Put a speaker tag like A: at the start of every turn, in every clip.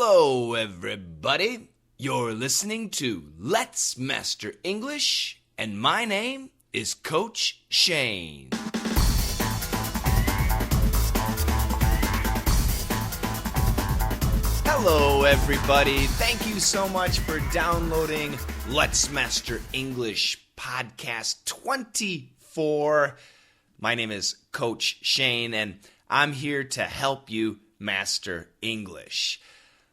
A: Hello, everybody. You're listening to Let's Master English, and my name is Coach Shane. Hello, everybody. Thank you so much for downloading Let's Master English Podcast 24. My name is Coach Shane, and I'm here to help you master English.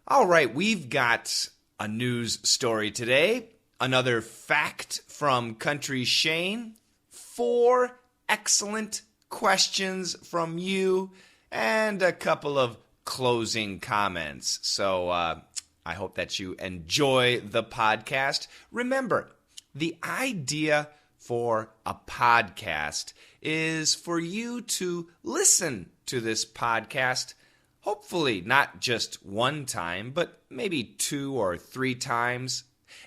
A: All right, we've got a news story today, another fact from Country Shane, 4 excellent questions from you, and a couple of closing comments. So I hope that you enjoy the podcast. Remember, the idea for a podcast is for you to listen to this podcast, hopefully not just one time, but maybe 2 or 3 times,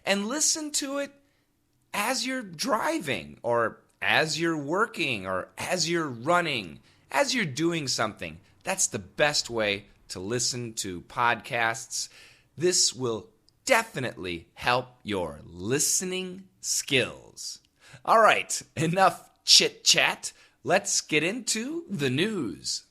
A: and listen to it as you're driving, or as you're working, or as you're running, as you're doing something. That's the best way to listen to podcasts. This will definitely help your listening skills. All right, enough chit-chat. Let's get into the news.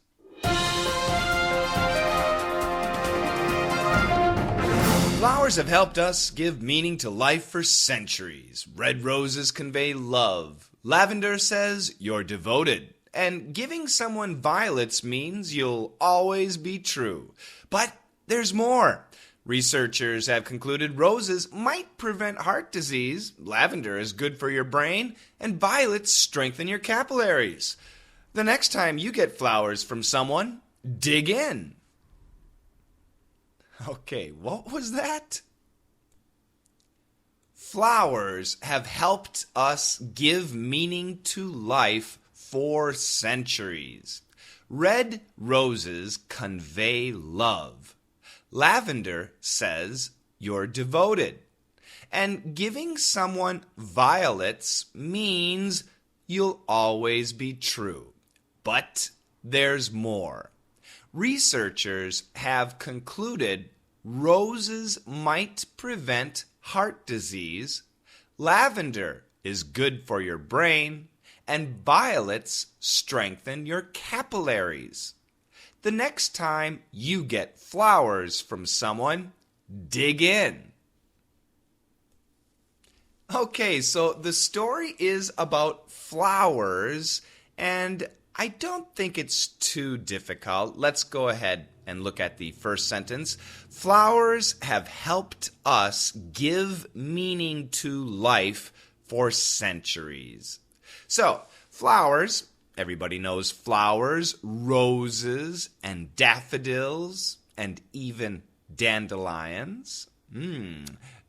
A: Flowers have helped us give meaning to life for centuries. Red roses convey love. Lavender says you're devoted. And giving someone violets means you'll always be true. But there's more. Researchers have concluded roses might prevent heart disease, lavender is good for your brain, and violets strengthen your capillaries. The next time you get flowers from someone, dig in. Okay, what was that? Flowers have helped us give meaning to life for centuries. Red roses convey love. Lavender says you're devoted. And giving someone violets means you'll always be true. But there's more. Researchers have concluded roses might prevent heart disease, lavender is good for your brain, and violets strengthen your capillaries. The next time you get flowers from someone, dig in. Okay, so the story is about flowers, and I don't think it's too difficult. Let's go ahead and look at the first sentence. Flowers have helped us give meaning to life for centuries. So, flowers, everybody knows flowers, roses, and daffodils, and even dandelions.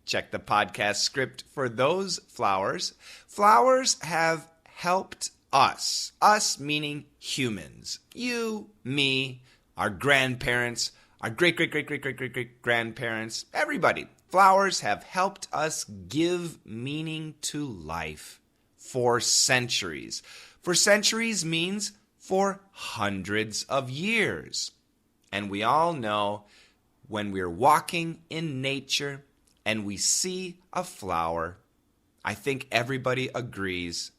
A: Check the podcast script for those flowers. Flowers have helped us meaning humans, you, me, our grandparents, our great-great-great-great-great-great-grandparents, everybody. Flowers have helped us give meaning to life for centuries. For centuries means for hundreds of years. And we all know when we're walking in nature and we see a flower, I think everybody agrees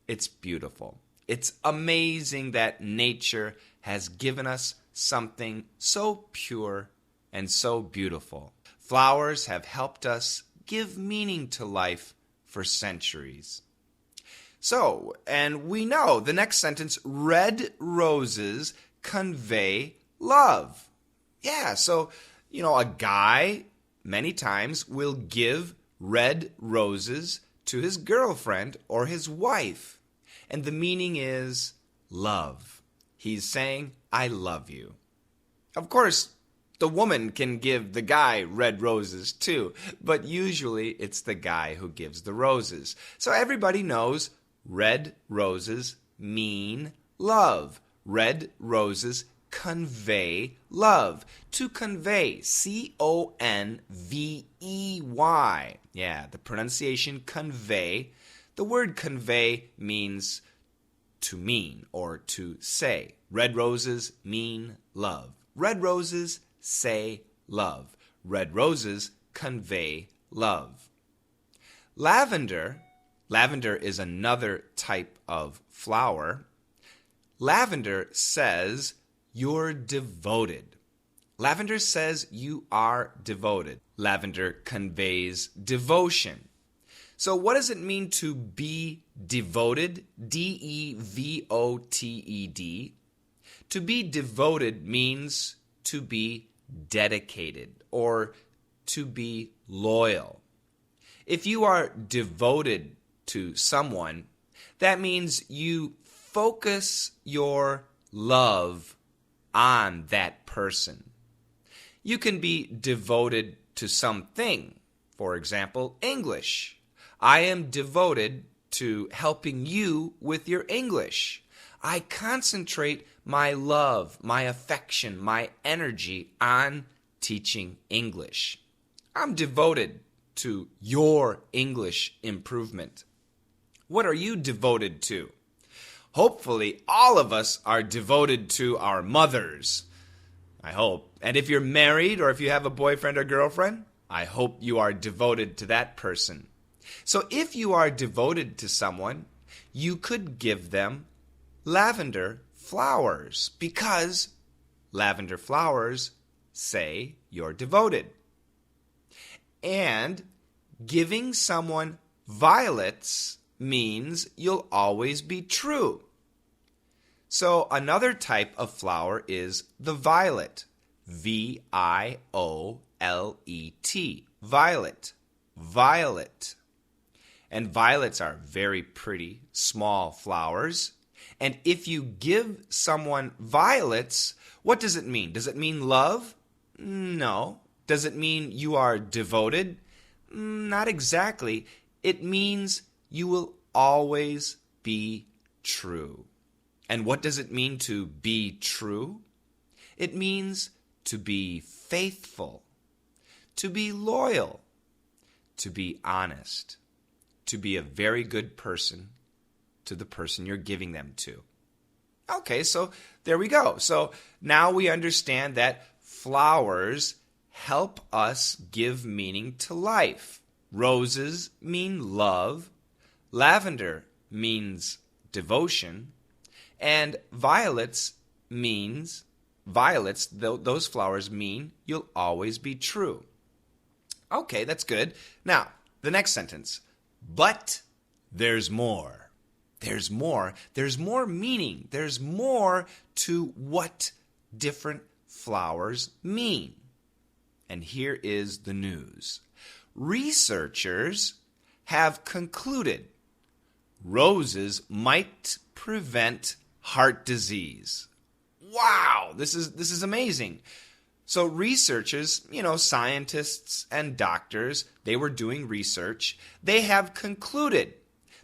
A: it's beautiful. It's amazing that nature has given us something so pure and so beautiful. Flowers have helped us give meaning to life for centuries. So, and we know the next sentence, red roses convey love. Yeah, so, a guy many times will give red roses to his girlfriend or his wife. And the meaning is love. He's saying, I love you. Of course, the woman can give the guy red roses too, but usually it's the guy who gives the roses. So everybody knows red roses mean love. Red roses convey love. To convey, C-O-N-V-E-Y. Yeah, the pronunciation convey. The word convey means to mean or to say. Red roses mean love. Red roses say love. Red roses convey love. Lavender is another type of flower. Lavender says you're devoted. Lavender says you are devoted. Lavender conveys devotion. So what does it mean to be devoted? D-E-V-O-T-E-D. To be devoted means to be dedicated or to be loyal. If you are devoted to someone, that means you focus your love on that person. You can be devoted to something. For example, English. I am devoted to helping you with your English. I concentrate my love, my affection, my energy on teaching English. I'm devoted to your English improvement. What are you devoted to? Hopefully, all of us are devoted to our mothers. I hope. And if you're married or if you have a boyfriend or girlfriend, I hope you are devoted to that person. So if you are devoted to someone, you could give them lavender flowers because lavender flowers say you're devoted. And giving someone violets means you'll always be true. So another type of flower is the violet. V-I-O-L-E-T. Violet. Violet. And violets are very pretty, small flowers. And if you give someone violets, what does it mean? Does it mean love? No. Does it mean you are devoted? Not exactly. It means you will always be true. And what does it mean to be true? It means to be faithful, to be loyal, to be honest, to be a very good person to the person you're giving them to. Okay, so there we go. So now we understand that flowers help us give meaning to life. Roses mean love, lavender means devotion, and those flowers mean you'll always be true. Okay, that's good. Now, the next sentence. But there's more. There's more. There's more meaning. There's more to what different flowers mean. And here is the news. Researchers have concluded roses might prevent heart disease. Wow, this is amazing. So researchers, scientists and doctors, they were doing research. They have concluded.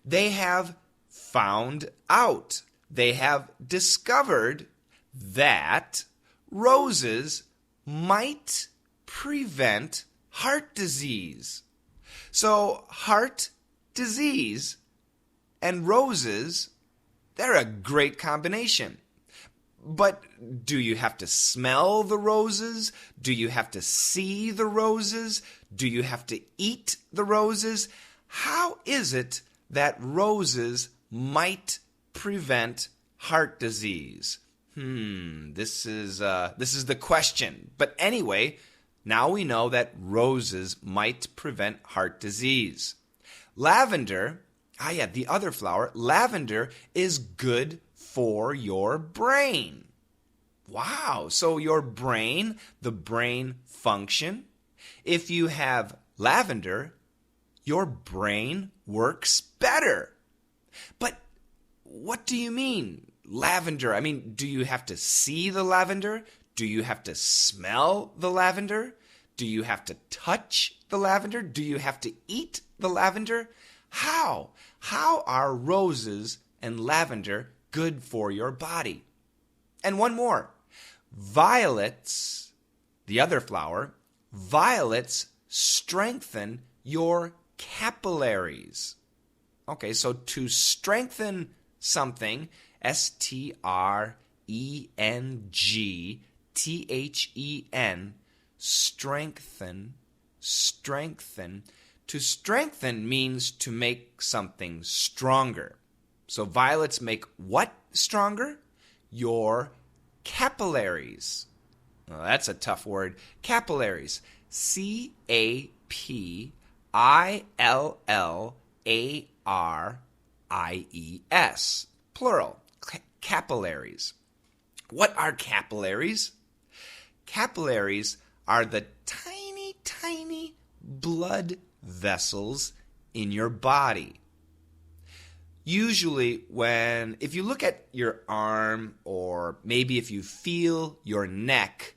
A: They have found out. They have discovered that roses might prevent heart disease. So heart disease and roses, they're a great combination. But do you have to smell the roses? Do you have to see the roses? Do you have to eat the roses? How is it that roses might prevent heart disease? This is the question. But anyway, now we know that roses might prevent heart disease. Lavender, the other flower, lavender is good for your brain. Wow, so your brain, the brain function, if you have lavender, your brain works better. But what do you mean, lavender? Do you have to see the lavender? Do you have to smell the lavender? Do you have to touch the lavender? Do you have to eat the lavender? How? How are roses and lavender good for your body? And one more. Violets, the other flower, violets strengthen your capillaries. Okay, so to strengthen something, strengthen, strengthen, strengthen. To strengthen means to make something stronger. So violets make what stronger? Your capillaries. Well, that's a tough word. Capillaries. capillaries. Plural. Capillaries. What are capillaries? Capillaries are the tiny, tiny blood vessels in your body. Usually if you look at your arm, or maybe if you feel your neck,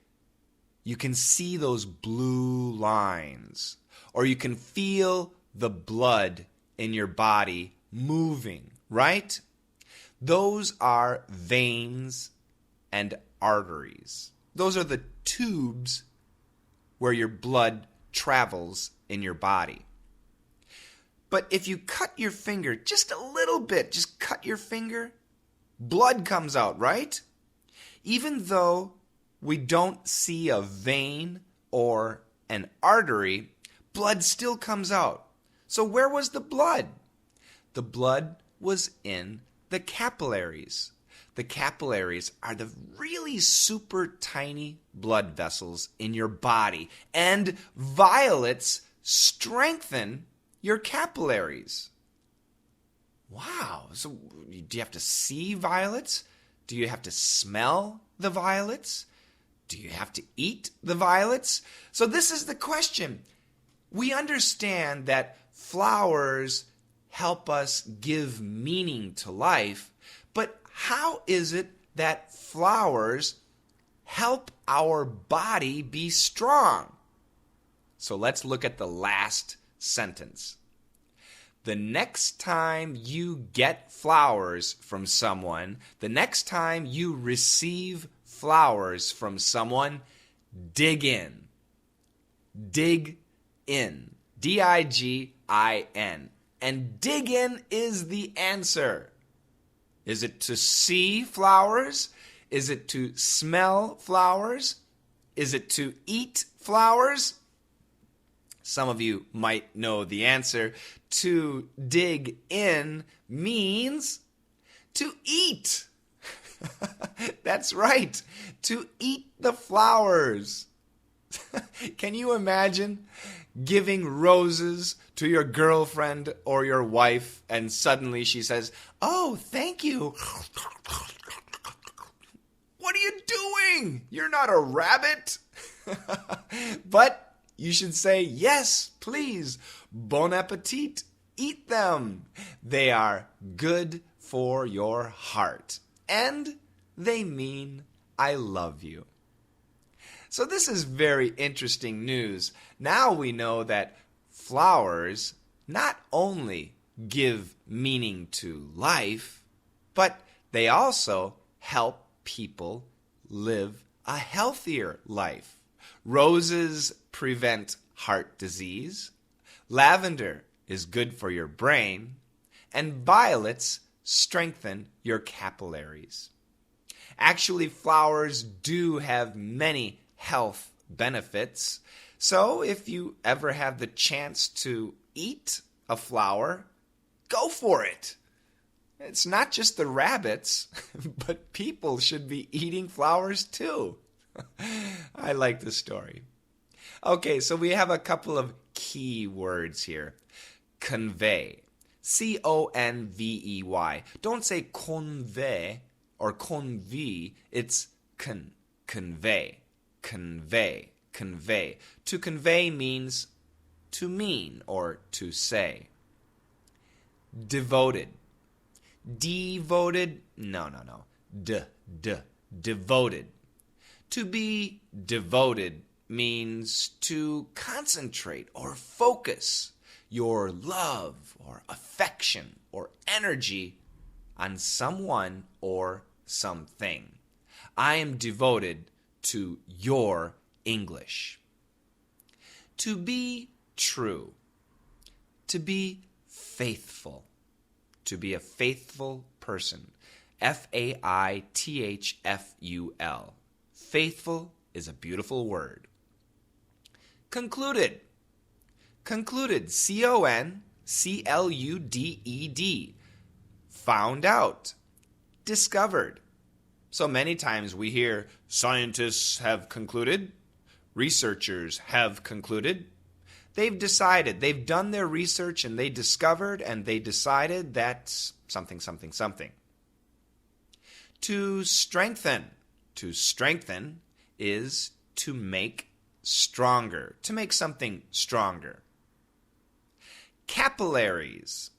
A: you can see those blue lines, or you can feel the blood in your body moving, right? Those are veins and arteries. Those are the tubes where your blood travels in your body. But if you cut your finger just a little bit, just cut your finger, blood comes out, right? Even though we don't see a vein or an artery, blood still comes out. So where was the blood? The blood was in the capillaries. The capillaries are the really super tiny blood vessels in your body, and violets strengthen your capillaries. Wow. So do you have to see violets? Do you have to smell the violets? Do you have to eat the violets? So this is the question. We understand that flowers help us give meaning to life, but how is it that flowers help our body be strong? So let's look at the last sentence. The next time you get flowers from someone, the next time you receive flowers from someone, dig in. Dig in. D-I-G-I-N. And dig in is the answer. Is it to see flowers? Is it to smell flowers? Is it to eat flowers? Some of you might know the answer. To dig in means to eat. That's right. To eat the flowers. Can you imagine giving roses to your girlfriend or your wife, and suddenly she says, "Oh, thank you." What are you doing? You're not a rabbit. But you should say, "Yes, please. Bon appetit. Eat them. They are good for your heart. And they mean I love you." So this is very interesting news. Now we know that flowers not only give meaning to life, but they also help people live a healthier life. Roses prevent heart disease. Lavender is good for your brain. And violets strengthen your capillaries. Actually, flowers do have many health benefits. So if you ever have the chance to eat a flower, go for it. It's not just the rabbits, but people should be eating flowers too. I like the story. Okay, so we have a couple of key words here. Convey. C-O-N-V-E-Y. Don't say convey or convey. It's convey. Convey. Convey. To convey means to mean or to say. Devoted. Devoted? No. Devoted. To be devoted means to concentrate or focus your love or affection or energy on someone or something. I am devoted to your English. To be true. To be faithful. To be a faithful person. F-A-I-T-H-F-U-L. Faithful is a beautiful word. concluded. Concluded, C-O-N-C-L-U-D-E-D. Found out, discovered. So many times we hear scientists have concluded, researchers have concluded. They've decided, they've done their research and they discovered and they decided that something, something, something. To strengthen. To strengthen is to make stronger, to make something stronger. Capillaries.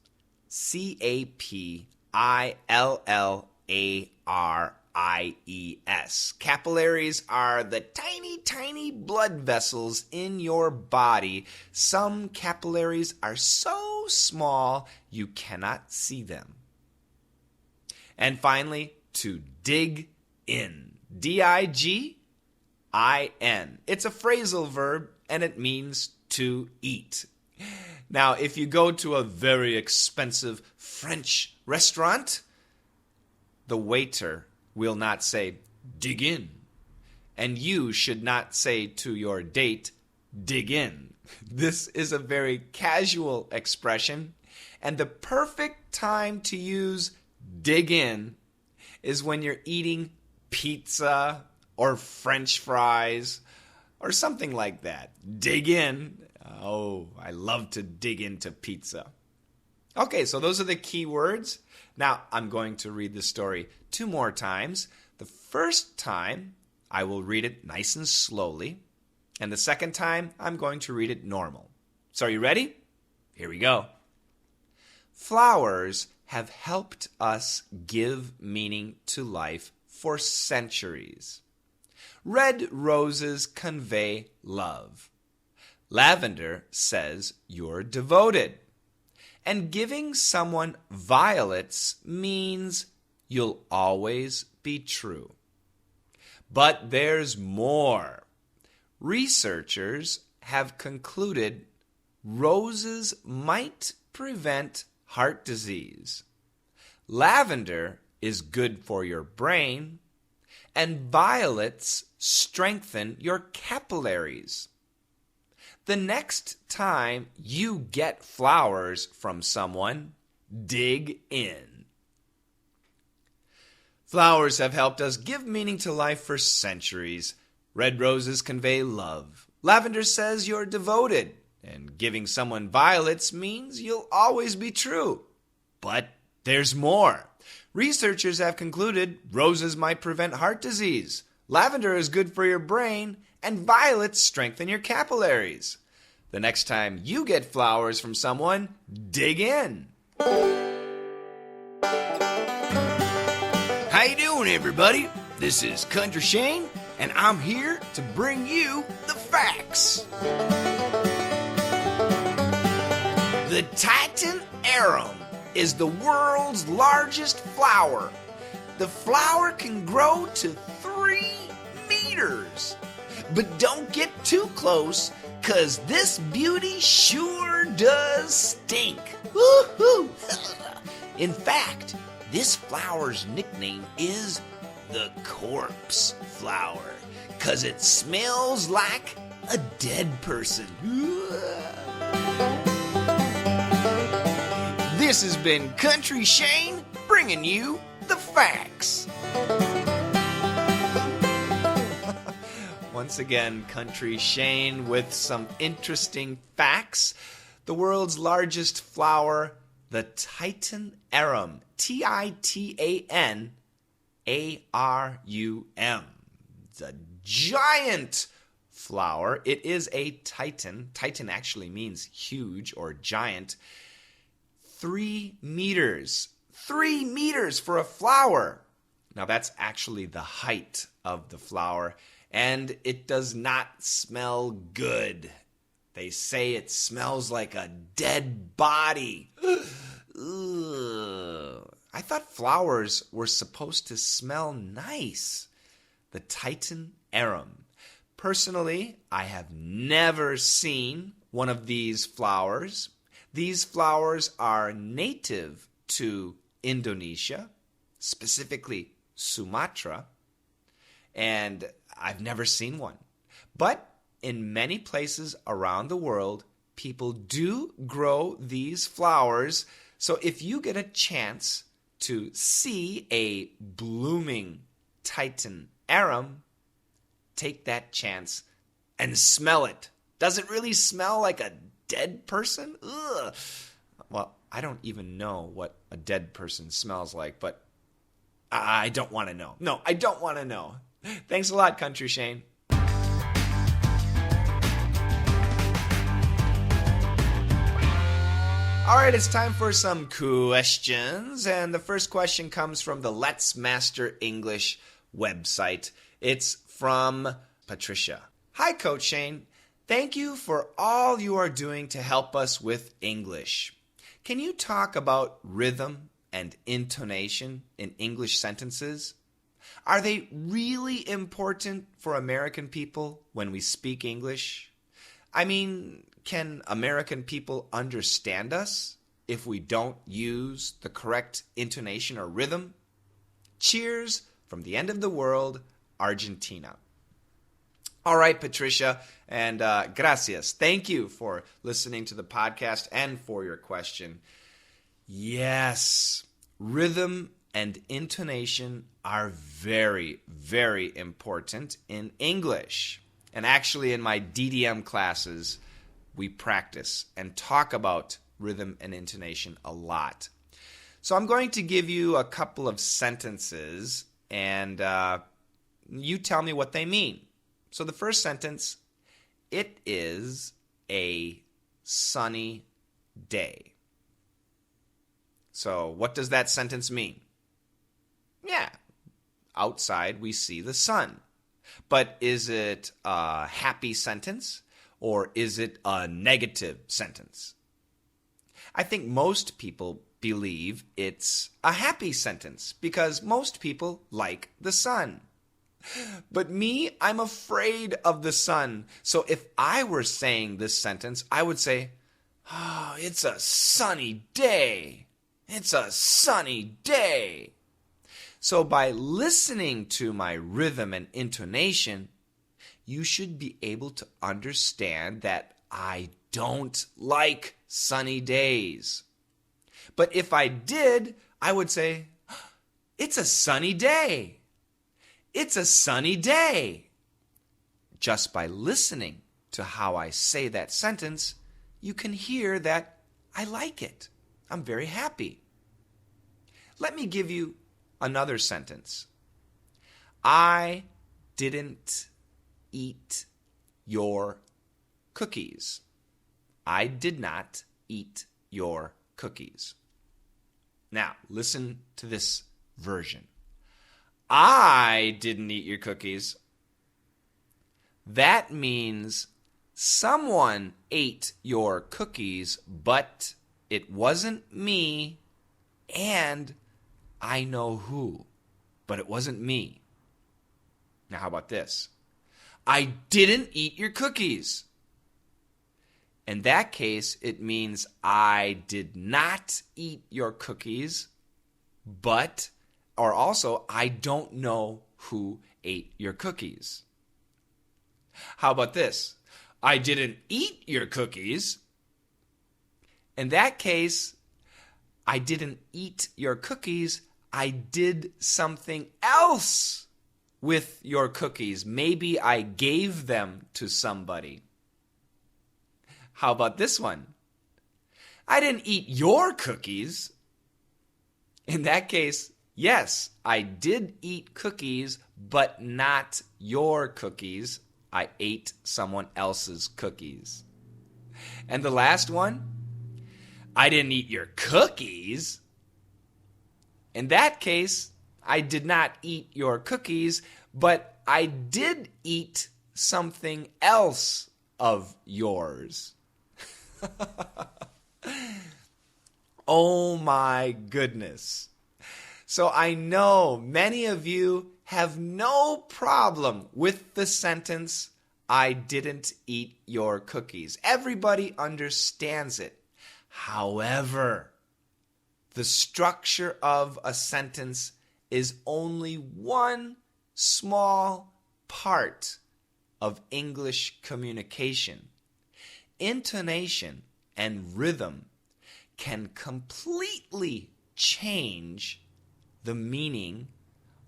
A: C-A-P-I-L-L-A-R-I-E-S. Capillaries are the tiny, tiny blood vessels in your body. Some capillaries are so small you cannot see them. And finally, to dig in. D-I-G-I-N. It's a phrasal verb and it means to eat. Now, if you go to a very expensive French restaurant, the waiter will not say, dig in. And you should not say to your date, dig in. This is a very casual expression, and the perfect time to use dig in is when you're eating pizza or French fries or something like that. Dig in. Oh, I love to dig into pizza. Okay, so those are the key words. Now, I'm going to read the story 2 more times. The first time, I will read it nice and slowly. And the second time, I'm going to read it normal. So are you ready? Here we go. Flowers have helped us give meaning to life for centuries. Red roses convey love. Lavender says you're devoted. And giving someone violets means you'll always be true. But there's more. Researchers have concluded roses might prevent heart disease. Lavender is good for your brain, and violets strengthen your capillaries. The next time you get flowers from someone, dig in. Flowers have helped us give meaning to life for centuries. Red roses convey love. Lavender says you're devoted. And giving someone violets means you'll always be true. But there's more. Researchers have concluded roses might prevent heart disease. Lavender is good for your brain, and violets strengthen your capillaries. The next time you get flowers from someone, dig in. How you doing, everybody? This is Country Shane, and I'm here to bring you the facts. The Titan arum is the world's largest flower. The flower can grow to 3 meters. But don't get too close, 'cause this beauty sure does stink. Woo-hoo. In fact, this flower's nickname is the corpse flower, 'cause it smells like a dead person. This has been Country Shane bringing you the facts. Once again, Country Shane with some interesting facts. The world's largest flower, the Titan arum. T-I-T-A-N-A-R-U-M. It's a giant flower. It is a titan. Titan actually means huge or giant. 3 meters. 3 meters for a flower. Now that's actually the height of the flower. And it does not smell good. They say it smells like a dead body. Ugh. I thought flowers were supposed to smell nice. The Titan arum. Personally, I have never seen one of these flowers. These flowers are native to Indonesia, specifically Sumatra, and I've never seen one. But in many places around the world, people do grow these flowers. So if you get a chance to see a blooming Titan arum, take that chance and smell it. Does it really smell like a dead person? Ugh. Well, I don't even know what a dead person smells like, but I don't want to know. No, I don't want to know. Thanks a lot, Country Shane. All right, it's time for some questions. And the first question comes from the Let's Master English website. It's from Patricia. Hi, Coach Shane. Thank you for all you are doing to help us with English. Can you talk about rhythm and intonation in English sentences? Are they really important for American people when we speak English? I mean, can American people understand us if we don't use the correct intonation or rhythm? Cheers from the end of the world, Argentina. All right, Patricia, and gracias. Thank you for listening to the podcast and for your question. Yes, rhythm and intonation are very, very important in English. And actually, in my DDM classes, we practice and talk about rhythm and intonation a lot. So I'm going to give you a couple of sentences, and you tell me what they mean. So the first sentence, it is a sunny day. So what does that sentence mean? Yeah, outside we see the sun. But is it a happy sentence or is it a negative sentence? I think most people believe it's a happy sentence because most people like the sun. But me, I'm afraid of the sun. So if I were saying this sentence, I would say, oh, it's a sunny day. It's a sunny day. So by listening to my rhythm and intonation, you should be able to understand that I don't like sunny days. But if I did, I would say, it's a sunny day. It's a sunny day. Just by listening to how I say that sentence, you can hear that I like it. I'm very happy. Let me give you another sentence. I didn't eat your cookies. I did not eat your cookies. Now, listen to this version. I didn't eat your cookies. That means someone ate your cookies, but it wasn't me, and I know who, but it wasn't me. Now, how about this? I didn't eat your cookies. In that case, it means I did not eat your cookies, but, or also, I don't know who ate your cookies. How about this? I didn't eat your cookies. In that case, I didn't eat your cookies. I did something else with your cookies. Maybe I gave them to somebody. How about this one? I didn't eat your cookies. In that case, yes, I did eat cookies, but not your cookies. I ate someone else's cookies. And the last one, I didn't eat your cookies. In that case, I did not eat your cookies, but I did eat something else of yours. Oh my goodness. So I know many of you have no problem with the sentence, I didn't eat your cookies. Everybody understands it. However, the structure of a sentence is only one small part of English communication. Intonation and rhythm can completely change the meaning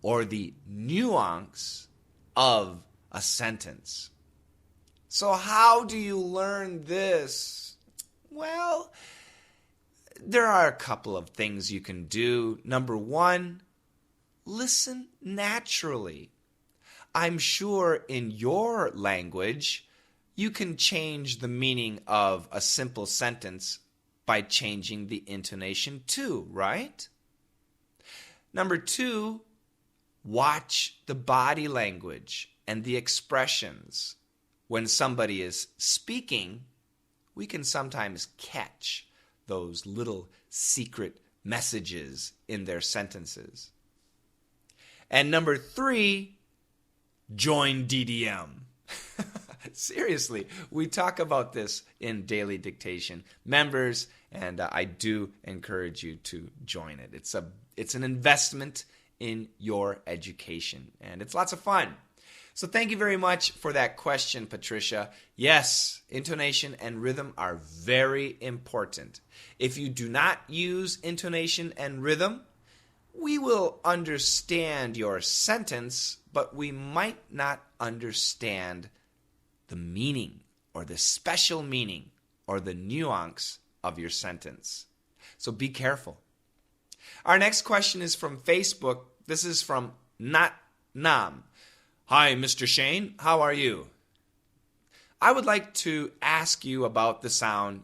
A: or the nuance of a sentence. So how do you learn this? Well, there are a couple of things you can do. Number one, listen naturally. I'm sure in your language, you can change the meaning of a simple sentence by changing the intonation too, right? Number two, watch the body language and the expressions. When somebody is speaking, we can sometimes catch those little secret messages in their sentences. And number three, join DDM. Seriously, we talk about this in daily dictation. Members, and I do encourage you to join it. It's an investment in your education, and it's lots of fun. So thank you very much for that question, Patricia. Yes, intonation and rhythm are very important. If you do not use intonation and rhythm, we will understand your sentence, but we might not understand the meaning or the special meaning or the nuance of your sentence. So be careful. Our next question is from Facebook. This is from Nat Nam. Hi, Mr. Shane. How are you? I would like to ask you about the sound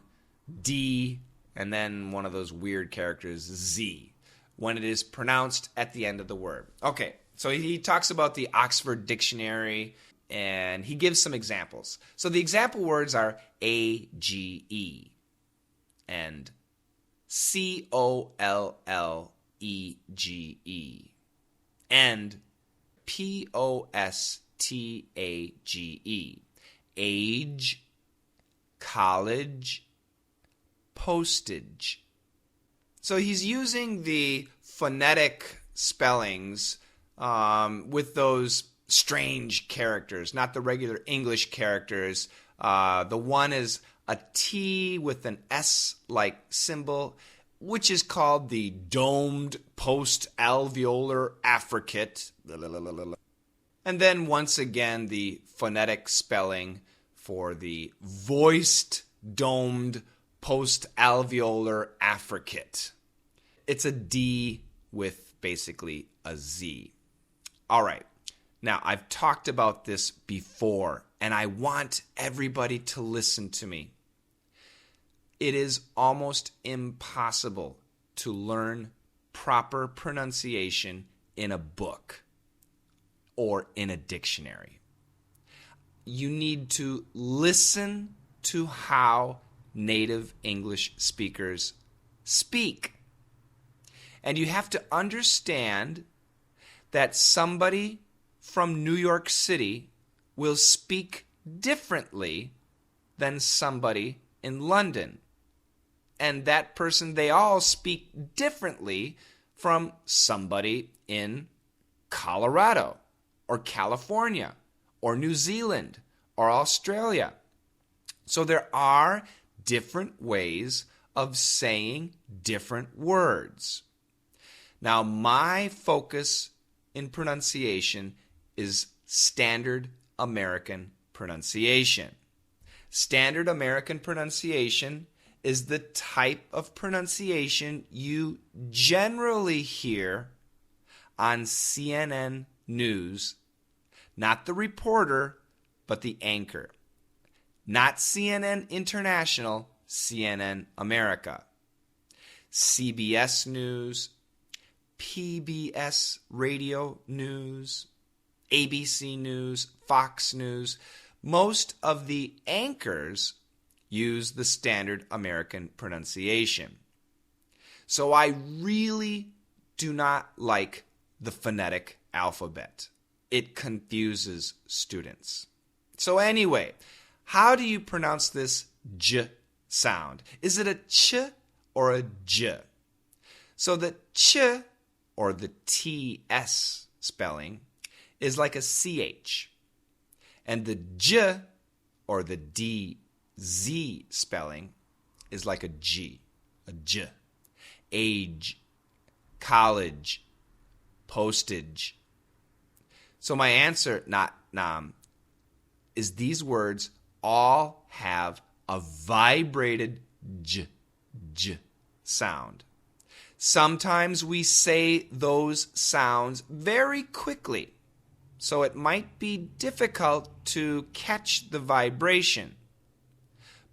A: D and then one of those weird characters, Z, when it is pronounced at the end of the word. Okay, so he talks about the Oxford Dictionary, and he gives some examples. So the example words are A-G-E and C-O-L-L-E-G-E and P-O-S-T-A-G-E. Age, college, postage. So he's using the phonetic spellings with those strange characters, not the regular English characters. The one is a T with an S-like symbol, which is called the domed post-alveolar affricate. And then once again, the phonetic spelling for the voiced domed post-alveolar affricate. It's a D with basically a Z. All right. Now, I've talked about this before, and I want everybody to listen to me. It is almost impossible to learn proper pronunciation in a book or in a dictionary. You need to listen to how native English speakers speak. And you have to understand that somebody from New York City will speak differently than somebody in London. And that person, they all speak differently from somebody in Colorado or California or New Zealand or Australia. So there are different ways of saying different words. Now, my focus in pronunciation is standard American pronunciation. Standard American pronunciation is the type of pronunciation you generally hear on CNN News, not the reporter, but the anchor. Not CNN International, CNN America. CBS News, PBS Radio News, ABC News, Fox News. Most of the anchors use the standard American pronunciation. So I really do not like the phonetic alphabet. It confuses students. So anyway, how do you pronounce this J sound? Is it a ch or a j? So the ch, or the TS spelling, is like a CH. And the j, or the DZ spelling, is like a G, a j. Age, college, postage. So my answer, not nam, is these words all have a vibrated j sound. Sometimes we say those sounds very quickly, so it might be difficult to catch the vibration.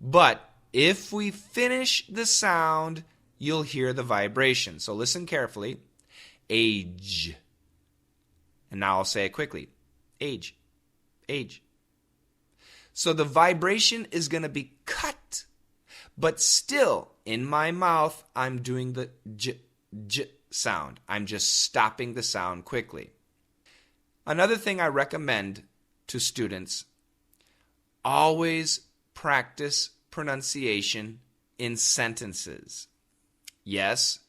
A: But if we finish the sound, you'll hear the vibration. So listen carefully. Age. And now I'll say it quickly. Age. Age. So the vibration is going to be cut. But still, in my mouth, I'm doing the j sound. I'm just stopping the sound quickly. Another thing I recommend to students, always practice pronunciation in sentences. Yes,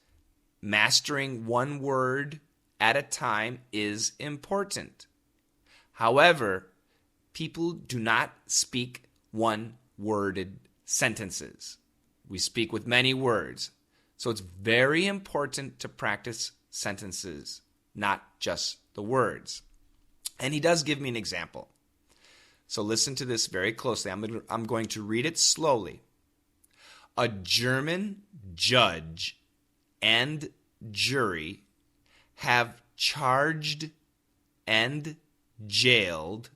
A: mastering one word at a time is important. However, people do not speak one-worded sentences. We speak with many words. So it's very important to practice sentences, not just the words. And he does give me an example. So listen to this very closely. I'm going to read it slowly. A German judge and jury have charged and jailed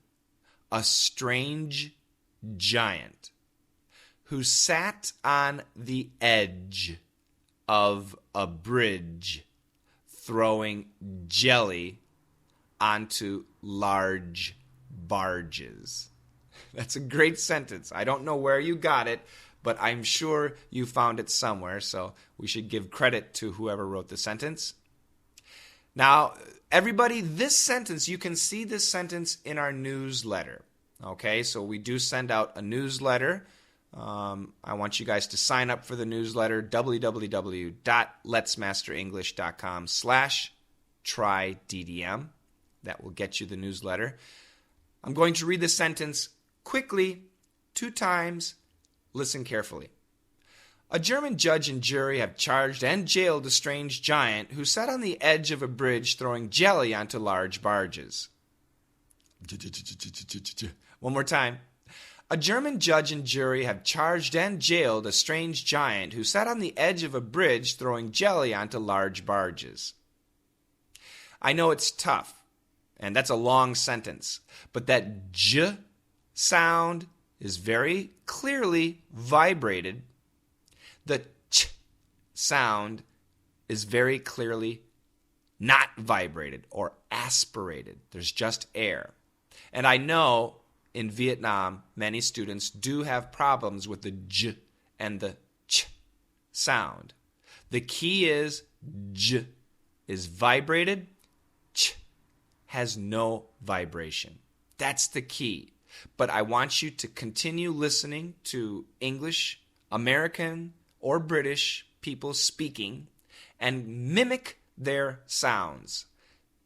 A: a strange giant who sat on the edge of a bridge throwing jelly onto large barges. That's a great sentence. I don't know where you got it, but I'm sure you found it somewhere, so we should give credit to whoever wrote the sentence. Now, everybody, this sentence, you can see this sentence in our newsletter. Okay, so we do send out a newsletter. I want you guys to sign up for the newsletter, www.letsmasterenglish.com/tryddm. That will get you the newsletter. I'm going to read the sentence quickly, 2 times. Listen carefully. A German judge and jury have charged and jailed a strange giant who sat on the edge of a bridge throwing jelly onto large barges. One more time. A German judge and jury have charged and jailed a strange giant who sat on the edge of a bridge throwing jelly onto large barges. I know it's tough, and that's a long sentence, but that j sound is very clearly vibrated. The ch sound is very clearly not vibrated or aspirated. There's just air. And I know in Vietnam, many students do have problems with the j and the ch sound. The key is j is vibrated, ch has no vibration. That's the key. But I want you to continue listening to English, American, or British people speaking and mimic their sounds.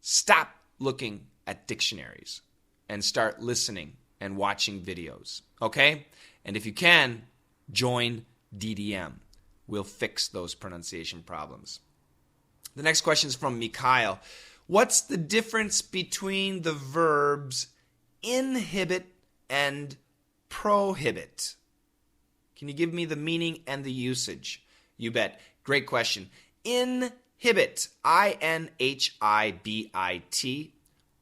A: Stop looking at dictionaries and start listening and watching videos, okay? And if you can, join DDM. We'll fix those pronunciation problems. The next question is from Mikhail. What's the difference between the verbs inhibit and prohibit? Can you give me the meaning and the usage? You bet. Great question. Inhibit, I-N-H-I-B-I-T.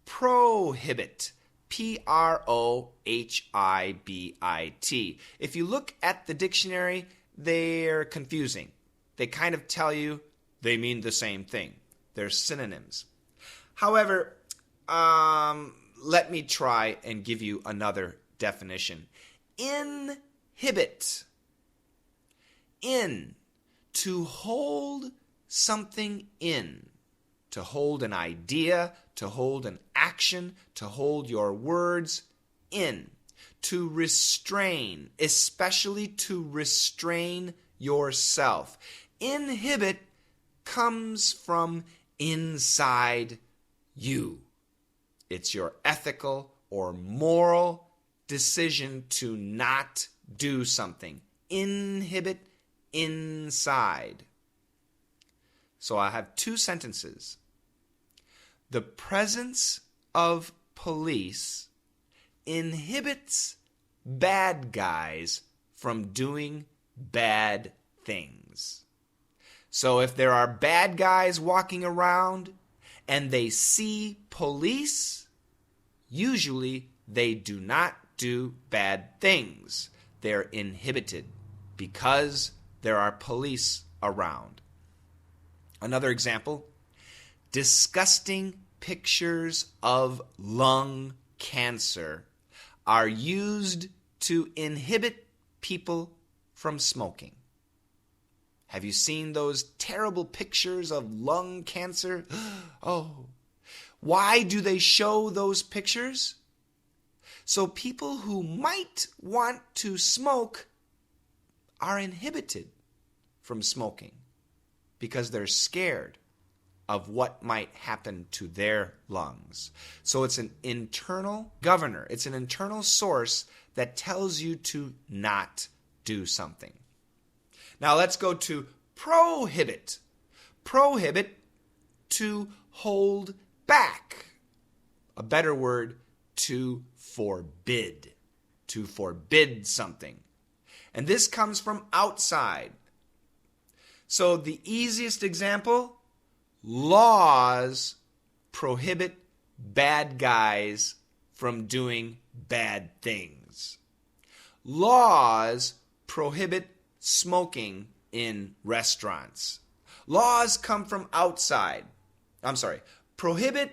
A: Prohibit, P-R-O-H-I-B-I-T. If you look at the dictionary, they're confusing. They kind of tell you they mean the same thing. They're synonyms. However, let me try and give you another definition. Inhibit. In. To hold something in. To hold an idea, to hold an action, to hold your words in. To restrain, especially to restrain yourself. Inhibit comes from inside you. It's your ethical or moral decision to not do something. Inhibit, inside. So I have two sentences. The presence of police inhibits bad guys from doing bad things. So if there are bad guys walking around and they see police, usually they do not do bad things. They're inhibited because there are police around. Another example, disgusting pictures of lung cancer are used to inhibit people from smoking. Have you seen those terrible pictures of lung cancer? Oh, why do they show those pictures? So people who might want to smoke are inhibited from smoking because they're scared of what might happen to their lungs. So it's an internal governor. It's an internal source that tells you to not do something. Now let's go to prohibit. Prohibit, to hold back. A better word, to forbid. To forbid something. And this comes from outside. So the easiest example, laws prohibit bad guys from doing bad things. Laws prohibit smoking in restaurants. Laws come from outside. Prohibit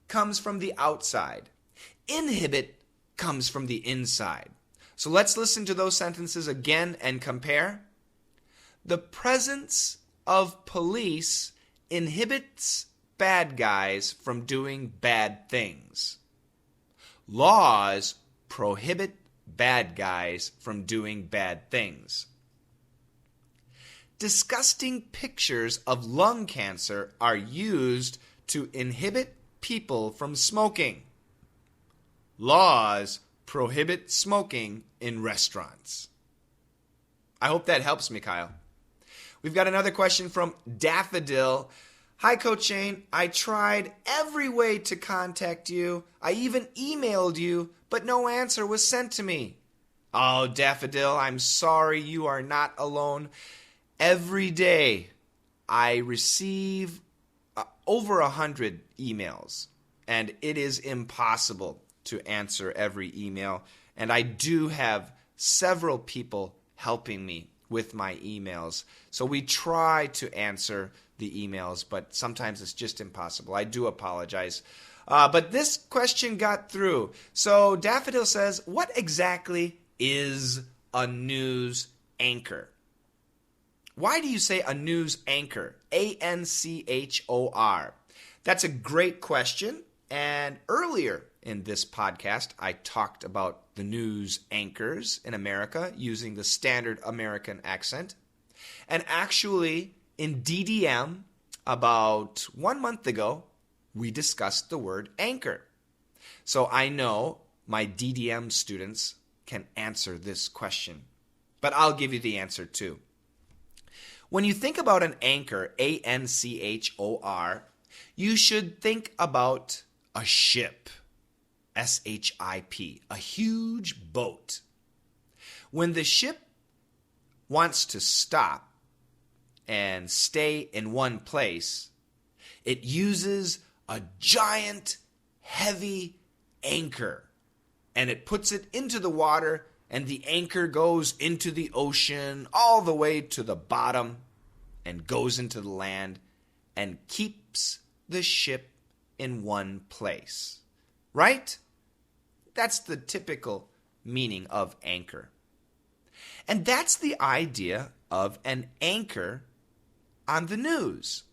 A: comes from the outside. Inhibit comes from the inside. So let's listen to those sentences again and compare. The presence of police inhibits bad guys from doing bad things. Laws prohibit bad guys from doing bad things. Disgusting pictures of lung cancer are used to inhibit people from smoking. Laws prohibit smoking in restaurants. I hope that helps me, Kyle. We've got another question from Daffodil. Hi, Coach Shane. I tried every way to contact you. I even emailed you, but no answer was sent to me. Oh, Daffodil, I'm sorry, you are not alone. Every day I receive over 100 emails, and it is impossible to answer every email. And I do have several people helping me with my emails. So we try to answer the emails, but sometimes it's just impossible. I do apologize. But this question got through. So Daffodil says, what exactly is a news anchor? Why do you say a news anchor? A-N-C-H-O-R. That's a great question. And earlier in this podcast, I talked about the news anchors in America using the standard American accent. And actually, in DDM, about 1 month ago, we discussed the word anchor. So I know my DDM students can answer this question. But I'll give you the answer too. When you think about an anchor, A-N-C-H-O-R, you should think about a ship, S-H-I-P, a huge boat. When the ship wants to stop and stay in one place, it uses a giant, heavy anchor, and it puts it into the water, and the anchor goes into the ocean all the way to the bottom and goes into the land and keeps the ship in one place. Right? That's the typical meaning of anchor. And that's the idea of an anchor on the news.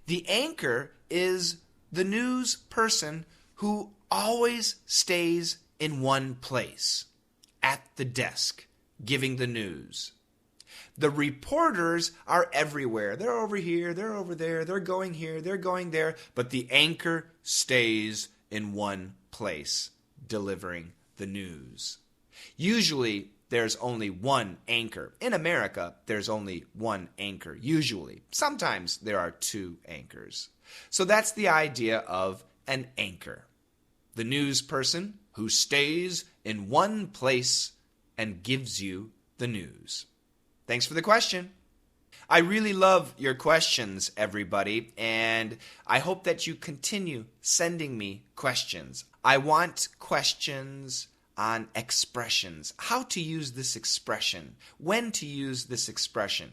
A: The anchor is the news person who always stays in one place, at the desk, giving the news. The reporters are everywhere. They're over here, they're over there, they're going here, they're going there, but the anchor stays in one place, delivering the news. Usually, there's only one anchor. In America, there's only one anchor, usually. Sometimes there are two anchors. So that's the idea of an anchor. The news person who stays in one place and gives you the news. Thanks for the question. I really love your questions, everybody, and I hope that you continue sending me questions. I want questions on expressions, how to use this expression, when to use this expression.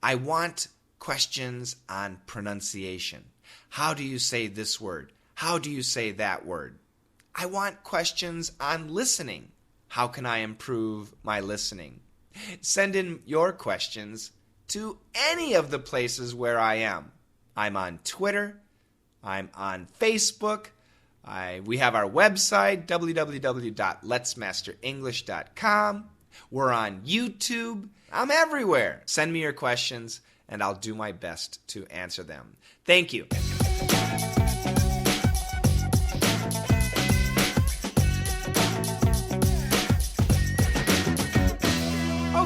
A: I want questions on pronunciation. How do you say this word? How do you say that word? I want questions on listening. How can I improve my listening? Send in your questions to any of the places where I am. I'm on Twitter. I'm on Facebook. We have our website, www.letsmasterenglish.com. We're on YouTube. I'm everywhere. Send me your questions, and I'll do my best to answer them. Thank you.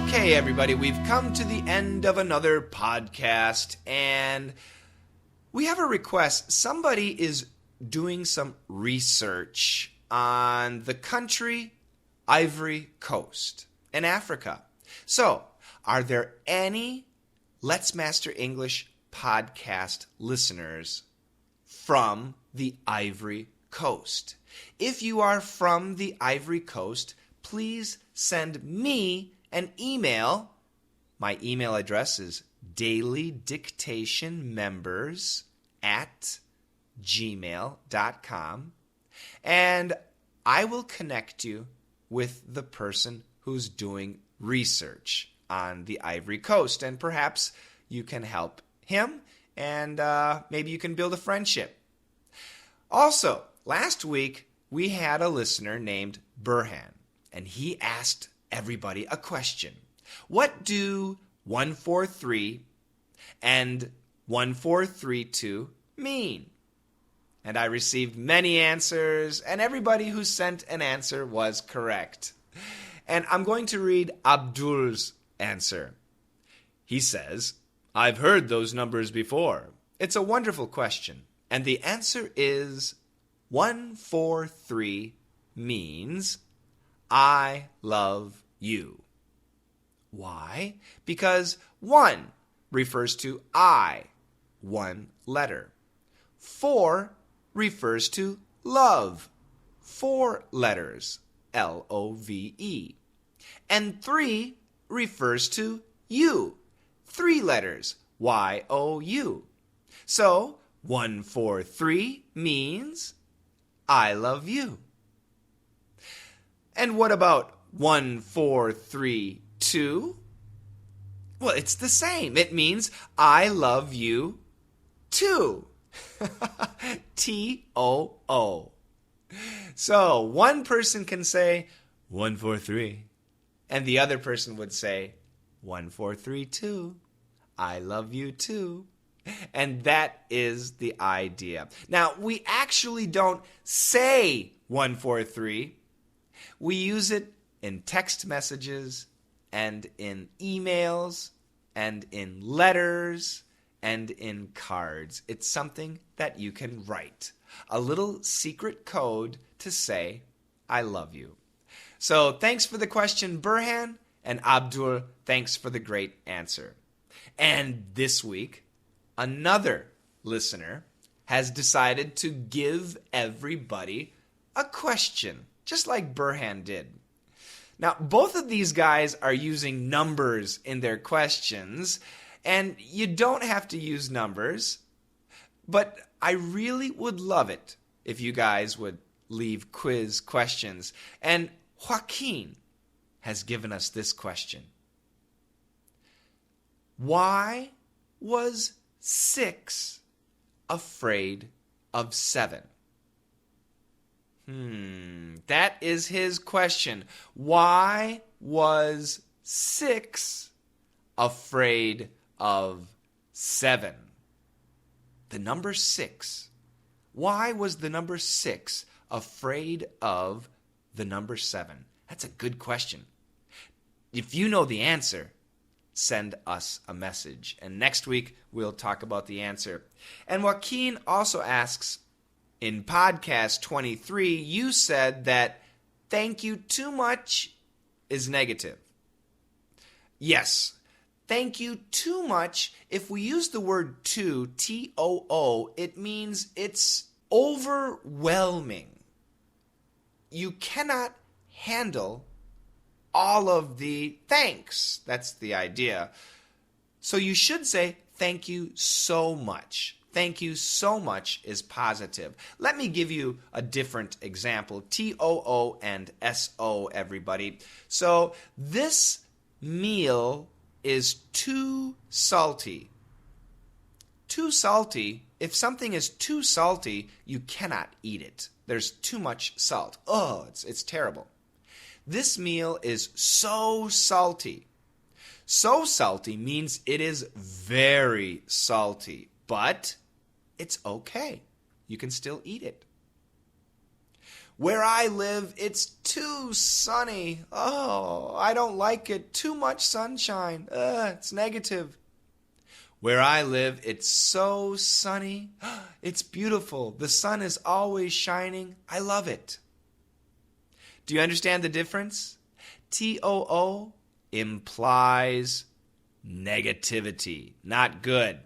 A: Okay, everybody, we've come to the end of another podcast, and we have a request. Somebody is doing some research on the country Ivory Coast in Africa. So, are there any Let's Master English podcast listeners from the Ivory Coast? If you are from the Ivory Coast, please send me an email. My email address is dailydictationmembers@gmail.com, and I will connect you with the person who's doing research on the Ivory Coast, and perhaps you can help him, and maybe you can build a friendship. Also, last week we had a listener named Burhan, and he asked everybody a question. What do 143 and 1432 mean? And I received many answers, and everybody who sent an answer was correct. And I'm going to read Abdul's answer. He says, I've heard those numbers before. It's a wonderful question. And the answer is 143 means I love you. Why? Because 1 refers to I, one letter. 4 refers to love, 4 letters, L-O-V-E. And 3 refers to you, 3 letters, Y-O-U. So 143 means I love you. And what about 1432? Well, it's the same. It means I love you too. T-O-O. So one person can say 143, and the other person would say 1432. I love you too. And that is the idea. Now, we actually don't say 143. We use it in text messages and in emails and in letters and in cards. It's something that you can write. A little secret code to say, I love you. So thanks for the question, Burhan, and Abdul, thanks for the great answer. And this week, another listener has decided to give everybody a question, just like Burhan did. Now, both of these guys are using numbers in their questions, and you don't have to use numbers, but I really would love it if you guys would leave quiz questions. And Joaquin has given us this question. Why was 6 afraid of 7? That is his question. Why was 6 afraid of 7? The number 6. Why was the number 6 afraid of the number 7? That's a good question. If you know the answer, send us a message. And next week, we'll talk about the answer. And Joaquin also asks, in podcast 23, you said that thank you too much is negative. Yes, thank you too much. If we use the word too, T-O-O, it means it's overwhelming. You cannot handle all of the thanks. That's the idea. So you should say thank you so much. Thank you so much is positive. Let me give you a different example. T-O-O and S-O, everybody. So this meal is too salty. Too salty. If something is too salty, you cannot eat it. There's too much salt. Oh, it's terrible. This meal is so salty. So salty means it is very salty, but it's okay. You can still eat it. Where I live, it's too sunny. Oh, I don't like it. Too much sunshine. It's negative. Where I live, it's so sunny. It's beautiful. The sun is always shining. I love it. Do you understand the difference? T-O-O implies negativity, not good.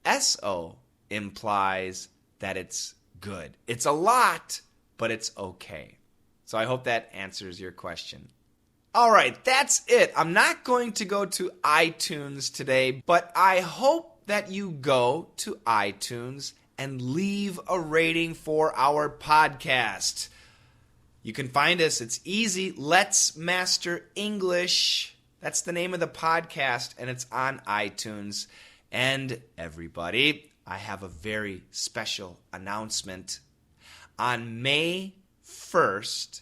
A: S-O implies that it's good. It's a lot, but it's okay. So I hope that answers your question. All right, that's it. I'm not going to go to iTunes today, but I hope that you go to iTunes and leave a rating for our podcast. You can find us. It's easy. Let's Master English. That's the name of the podcast, and it's on iTunes. And everybody, I have a very special announcement. On May 1st,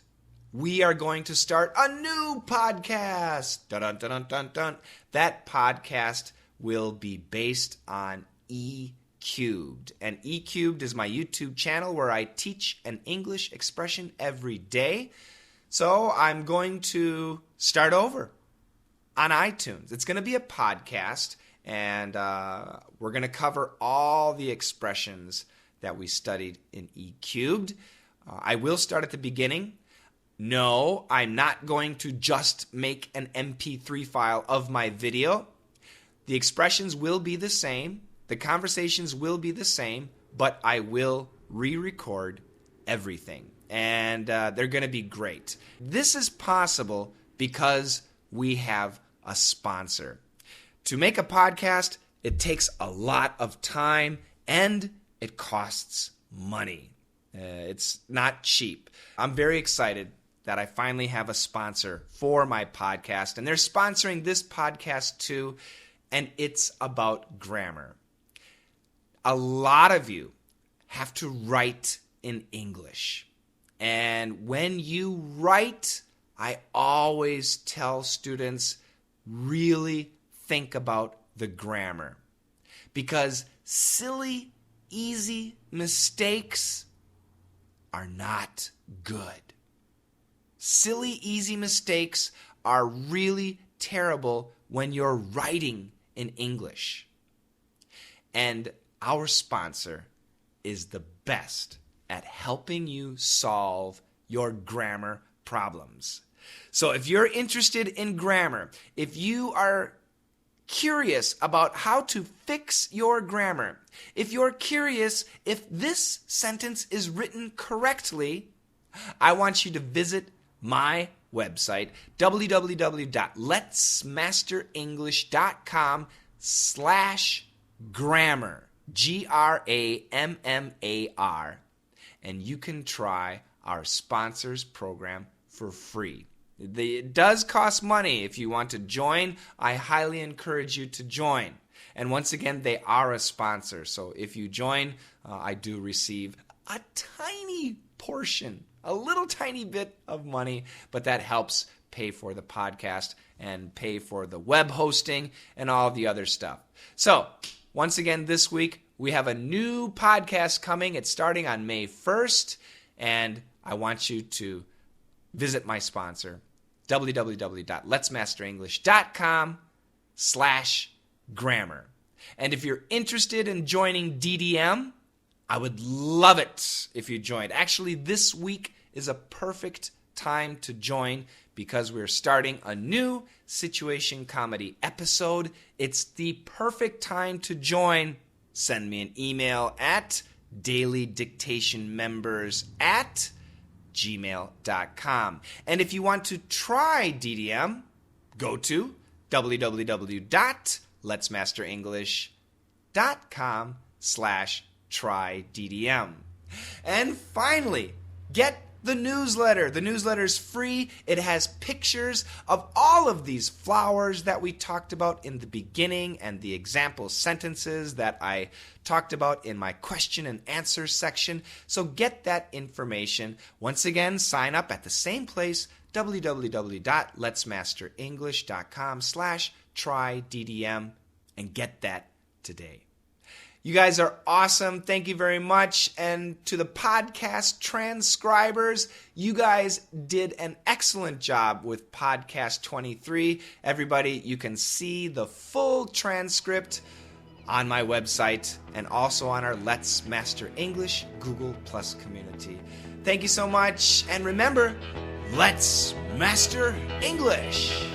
A: we are going to start a new podcast. Dun, dun, dun, dun, dun. That podcast will be based on E-Cubed. And E-Cubed is my YouTube channel where I teach an English expression every day. So I'm going to start over on iTunes. It's going to be a podcast, and we're going to cover all the expressions that we studied in E-Cubed. I will start at the beginning. No, I'm not going to just make an MP3 file of my video. The expressions will be the same. The conversations will be the same, but I will re-record everything. And they're going to be great. This is possible because we have a sponsor. To make a podcast, it takes a lot of time and it costs money. It's not cheap. I'm very excited that I finally have a sponsor for my podcast, and they're sponsoring this podcast too, and it's about grammar. A lot of you have to write in English, and when you write, I always tell students, really think about the grammar, because silly, easy mistakes are not good. Silly, easy mistakes are really terrible when you're writing in English. And our sponsor is the best at helping you solve your grammar problems. So if you're interested in grammar, if you are curious about how to fix your grammar, if you're curious if this sentence is written correctly, I want you to visit my website, www.letsmasterenglish.com/grammar, Grammar, and you can try our sponsors program for free. It does cost money. If you want to join, I highly encourage you to join. And once again, they are a sponsor. So if you join, I do receive a tiny portion, a little tiny bit of money, but that helps pay for the podcast and pay for the web hosting and all the other stuff. So once again, this week, we have a new podcast coming. It's starting on May 1st, and I want you to visit my sponsor, www.letsmasterenglish.com/grammar. And if you're interested in joining DDM, I would love it if you joined. Actually, this week is a perfect time to join because we're starting a new situation comedy episode. It's the perfect time to join. Send me an email at dailydictationmembers@gmail.com. And if you want to try DDM, go to www.letsmasterenglish.com/try-DDM. And finally, get the newsletter. The newsletter is free. It has pictures of all of these flowers that we talked about in the beginning and the example sentences that I talked about in my question and answer section. So get that information. Once again, sign up at the same place, www.letsmasterenglish.com/try-DDM, and get that today. You guys are awesome. Thank you very much. And to the podcast transcribers, you guys did an excellent job with podcast 23. Everybody, you can see the full transcript on my website and also on our Let's Master English Google Plus community. Thank you so much. And remember, let's master English.